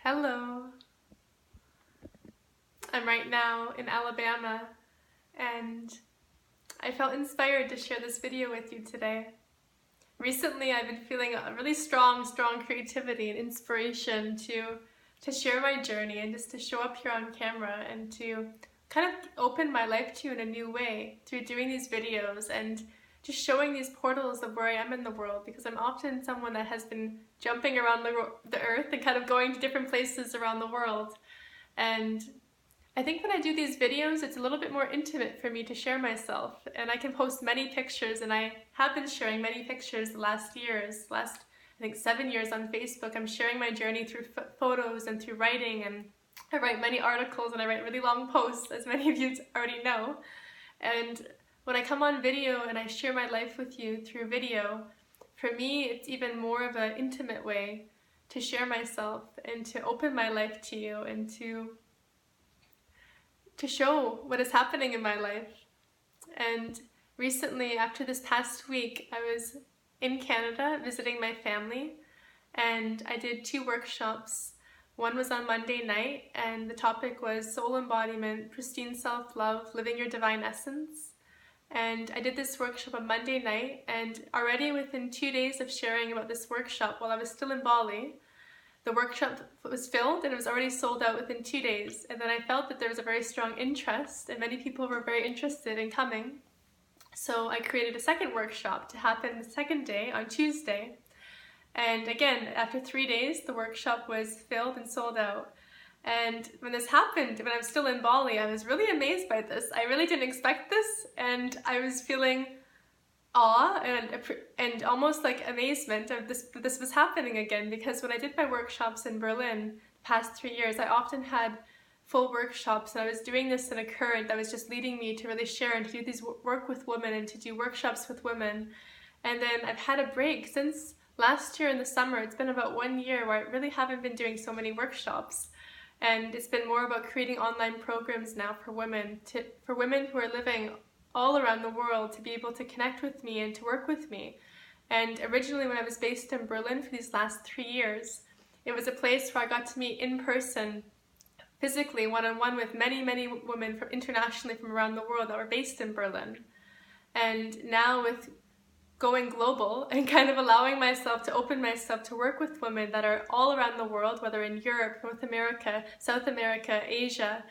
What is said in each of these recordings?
Hello. I'm right now in Alabama and I felt inspired to share this video with you today. Recently I've been feeling a really strong creativity and inspiration to share my journey and just to show up here on camera and to kind of open my life to you in a new way through doing these videos and just showing these portals of where I am in the world, because I'm often someone that has been jumping around the earth and kind of going to different places around the world. And I think when I do these videos, it's a little bit more intimate for me to share myself, and I can post many pictures, and I have been sharing many pictures the last I think 7 years on Facebook. I'm sharing my journey through photos and through writing, and I write many articles and I write really long posts, as many of you already know. And when I come on video and I share my life with you through video, for me it's even more of an intimate way to share myself and to open my life to you and to show what is happening in my life. And recently, after this past week, I was in Canada visiting my family, and I did 2 workshops. One was on Monday night, and the topic was soul embodiment, pristine self-love, living your divine essence. And I did this workshop on Monday night, and already within 2 days of sharing about this workshop while I was still in Bali, the workshop was filled and it was already sold out within 2 days. And then I felt that there was a very strong interest and many people were very interested in coming. So I created a second workshop to happen the second day on Tuesday. And again, after 3 days, the workshop was filled and sold out. And when this happened, when I was still in Bali, I was really amazed by this. I really didn't expect this, and I was feeling awe and almost like amazement of this was happening again, because when I did my workshops in Berlin the past 3 years, I often had full workshops, and I was doing this in a current that was just leading me to really share and to do these work with women and to do workshops with women. And then I've had a break since last year in the summer. It's been about 1 year where I really haven't been doing so many workshops, and it's been more about creating online programs now for women who are living all around the world to be able to connect with me and to work with me. And originally, when I was based in Berlin for these last 3 years, it was a place where I got to meet in person, physically, one-on-one with many women from internationally from around the world that were based in Berlin. And now with going global and kind of allowing myself to open myself to work with women that are all around the world, whether in Europe, North America, South America, Asia,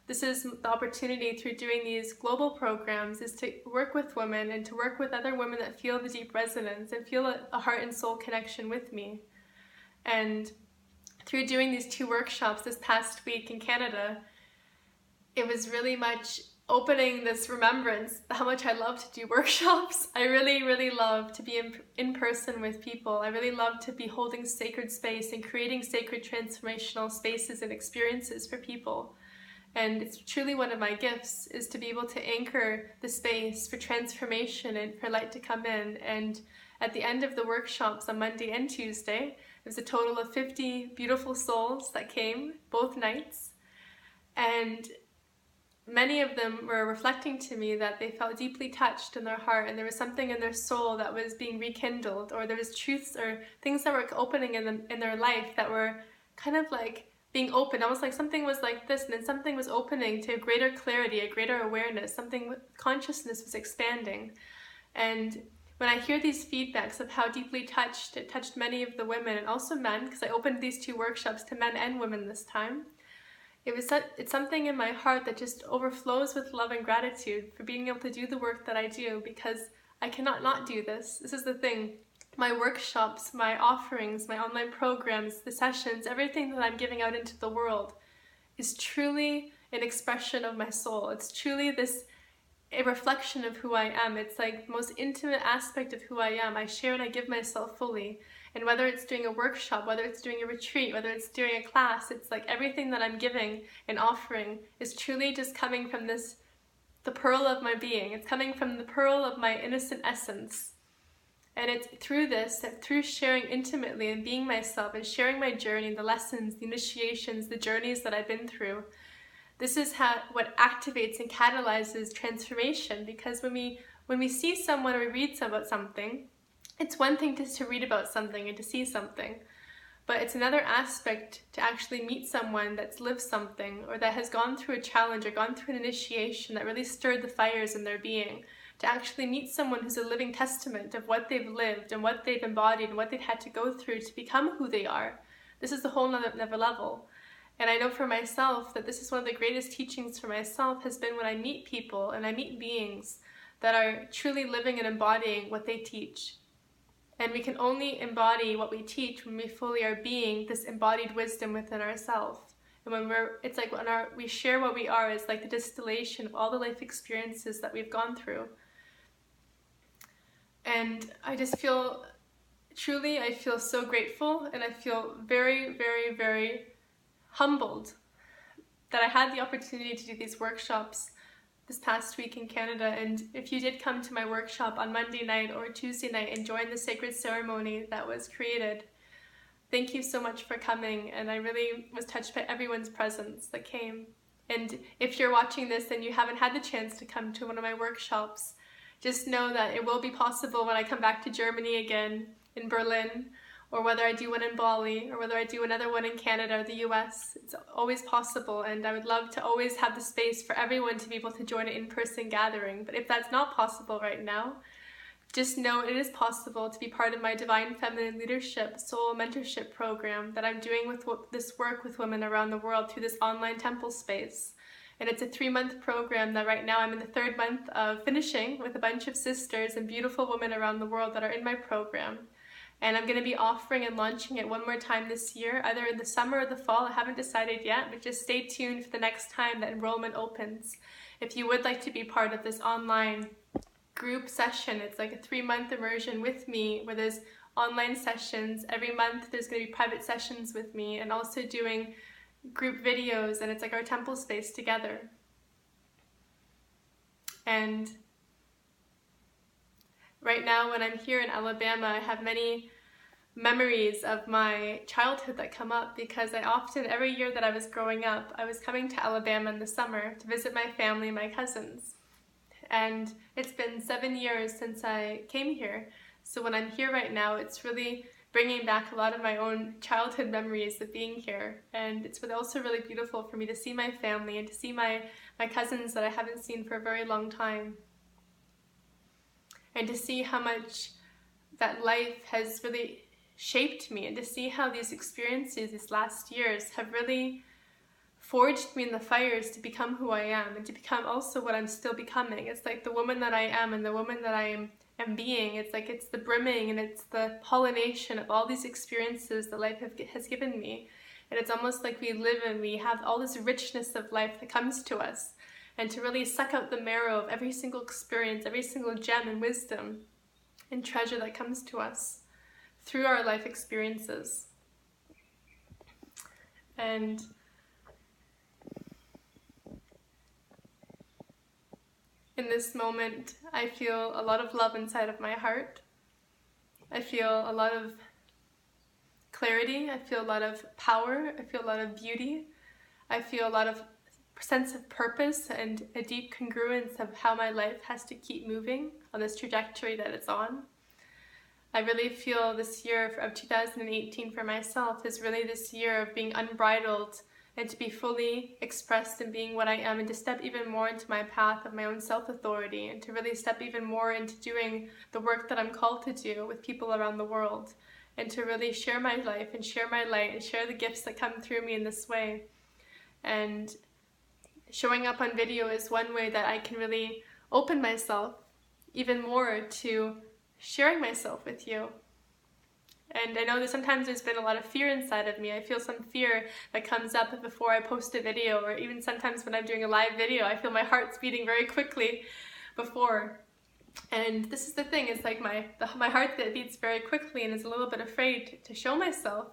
this is the opportunity through doing these global programs is to work with women and to work with other women that feel the deep resonance and feel a heart and soul connection with me. And through doing these 2 workshops this past week in Canada, it was really much opening this remembrance how much I love to do workshops. I really love to be in person with people. I really love to be holding sacred space and creating sacred transformational spaces and experiences for people. And it's truly one of my gifts, is to be able to anchor the space for transformation and for light to come in. And at the end of the workshops on Monday and Tuesday, there was a total of 50 beautiful souls that came both nights. And many of them were reflecting to me that they felt deeply touched in their heart, and there was something in their soul that was being rekindled, or there was truths or things that were opening in their life that were kind of like being open, almost like something was like this, and then something was opening to a greater clarity, a greater awareness, something, consciousness was expanding. And when I hear these feedbacks of how deeply it touched many of the women, and also men, because I opened these 2 workshops to men and women this time, it's something in my heart that just overflows with love and gratitude for being able to do the work that I do, because I cannot not do this. This is the thing. My workshops, my offerings, my online programs, the sessions, everything that I'm giving out into the world is truly an expression of my soul. It's truly a reflection of who I am. It's like the most intimate aspect of who I am. I share and I give myself fully. And whether it's doing a workshop, whether it's doing a retreat, whether it's doing a class, it's like everything that I'm giving and offering is truly just coming from the pearl of my being. It's coming from the pearl of my innocent essence. And it's through this, through sharing intimately and being myself and sharing my journey, the lessons, the initiations, the journeys that I've been through. This is what activates and catalyzes transformation, because when we see someone or we read about something, it's one thing to read about something and to see something. But it's another aspect to actually meet someone that's lived something, or that has gone through a challenge or gone through an initiation that really stirred the fires in their being. To actually meet someone who's a living testament of what they've lived and what they've embodied and what they've had to go through to become who they are. This is the whole nother level. And I know for myself that this is one of the greatest teachings for myself has been when I meet people and I meet beings that are truly living and embodying what they teach. And we can only embody what we teach when we fully are being this embodied wisdom within ourselves. And when it's like when we share what we are, it's like the distillation of all the life experiences that we've gone through. And I just feel, truly, I feel so grateful, and I feel very, very, very humbled that I had the opportunity to do these workshops this past week in Canada. And if you did come to my workshop on Monday night or Tuesday night and join the sacred ceremony that was created, thank you so much for coming. And I really was touched by everyone's presence that came. And if you're watching this and you haven't had the chance to come to one of my workshops, just know that it will be possible when I come back to Germany again, in Berlin, or whether I do one in Bali, or whether I do another one in Canada or the US. It's always possible, and I would love to always have the space for everyone to be able to join an in-person gathering. But if that's not possible right now, just know it is possible to be part of my Divine Feminine Leadership Soul Mentorship Program that I'm doing with this work with women around the world through this online temple space. And it's a 3-month program that right now I'm in the 3rd month of finishing with a bunch of sisters and beautiful women around the world that are in my program. And I'm going to be offering and launching it one more time this year, either in the summer or the fall. I haven't decided yet, but just stay tuned for the next time that enrollment opens. If you would like to be part of this online group session, it's like a 3-month immersion with me where there's online sessions. Every month there's going to be private sessions with me and also doing group videos, and it's like our temple space together. And right now when I'm here in Alabama, I have many memories of my childhood that come up because I often, every year that I was growing up, I was coming to Alabama in the summer to visit my family and my cousins. And it's been 7 years since I came here. So when I'm here right now, it's really bringing back a lot of my own childhood memories of being here. And it's also really beautiful for me to see my family and to see my cousins that I haven't seen for a very long time. And to see how much that life has really shaped me, and to see how these experiences these last years have really forged me in the fires to become who I am and to become also what I'm still becoming. It's like the woman that I am and the woman that I am being. It's like it's the brimming and it's the pollination of all these experiences that life has given me. And it's almost like we live and we have all this richness of life that comes to us. And to really suck out the marrow of every single experience, every single gem and wisdom and treasure that comes to us through our life experiences. And in this moment, I feel a lot of love inside of my heart. I feel a lot of clarity. I feel a lot of power. I feel a lot of beauty. I feel a lot of sense of purpose and a deep congruence of how my life has to keep moving on this trajectory that it's on. I really feel this year of 2018 for myself is really this year of being unbridled and to be fully expressed in being what I am, and to step even more into my path of my own self-authority, and to really step even more into doing the work that I'm called to do with people around the world, and to really share my life and share my light and share the gifts that come through me in this way. And showing up on video is one way that I can really open myself even more to sharing myself with you. And I know that sometimes there's been a lot of fear inside of me. I feel some fear that comes up before I post a video, or even sometimes when I'm doing a live video, I feel my heart's beating very quickly before. And this is the thing, it's like my heart that beats very quickly and is a little bit afraid to show myself.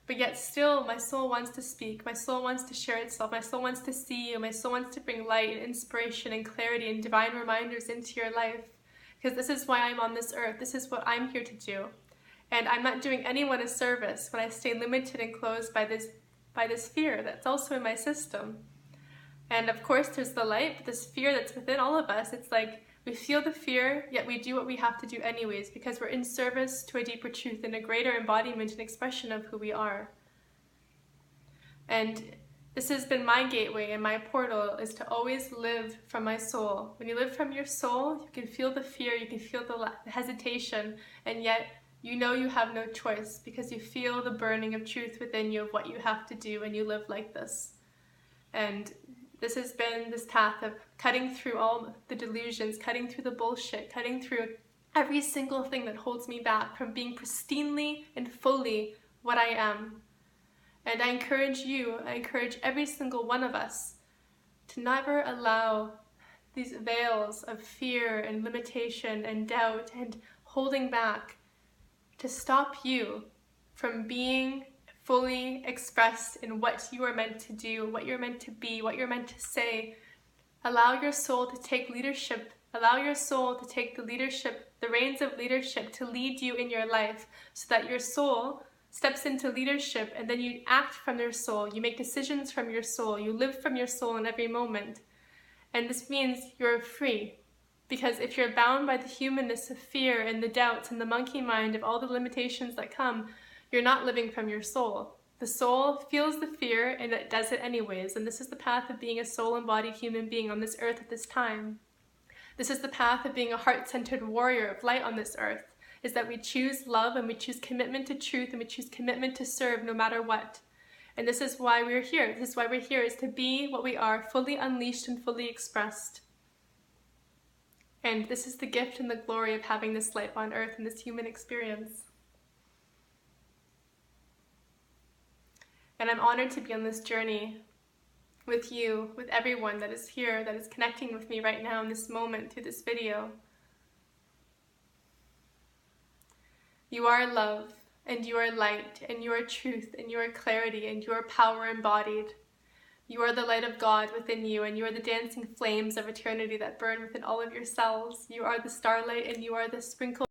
But yet still, my soul wants to speak, my soul wants to share itself, my soul wants to see you, my soul wants to bring light and inspiration and clarity and divine reminders into your life. Because this is why I'm on this earth, this is what I'm here to do. And I'm not doing anyone a service when I stay limited and closed by this fear that's also in my system. And of course there's the light, but this fear that's within all of us, it's like We feel the fear, yet we do what we have to do anyways, because we're in service to a deeper truth and a greater embodiment and expression of who we are. And this has been my gateway and my portal, is to always live from my soul. When you live from your soul, you can feel the fear, you can feel the hesitation, and yet you know you have no choice because you feel the burning of truth within you of what you have to do, and you live like this. And this has been this path of cutting through all the delusions, cutting through the bullshit, cutting through every single thing that holds me back from being pristinely and fully what I am. And I encourage you, I encourage every single one of us to never allow these veils of fear and limitation and doubt and holding back to stop you from being fully expressed in what you are meant to do, what you're meant to be, what you're meant to say. Allow your soul to take leadership. Allow your soul to take the leadership, the reins of leadership, to lead you in your life, so that your soul steps into leadership, and then you act from your soul. You make decisions from your soul. You live from your soul in every moment. And this means you're free. Because if you're bound by the humanness of fear and the doubts and the monkey mind of all the limitations that come, you're not living from your soul. The soul feels the fear and it does it anyways. And this is the path of being a soul-embodied human being on this earth at this time. This is the path of being a heart-centered warrior of light on this earth, is that we choose love and we choose commitment to truth and we choose commitment to serve no matter what. And this is why we're here. This is why we're here, is to be what we are, fully unleashed and fully expressed. And this is the gift and the glory of having this life on earth and this human experience. And I'm honored to be on this journey with you, with everyone that is here, that is connecting with me right now in this moment through this video. You are love, and you are light, and you are truth, and you are clarity, and you are power embodied. You are the light of God within you, and you are the dancing flames of eternity that burn within all of your cells. You are the starlight, and you are the sprinkle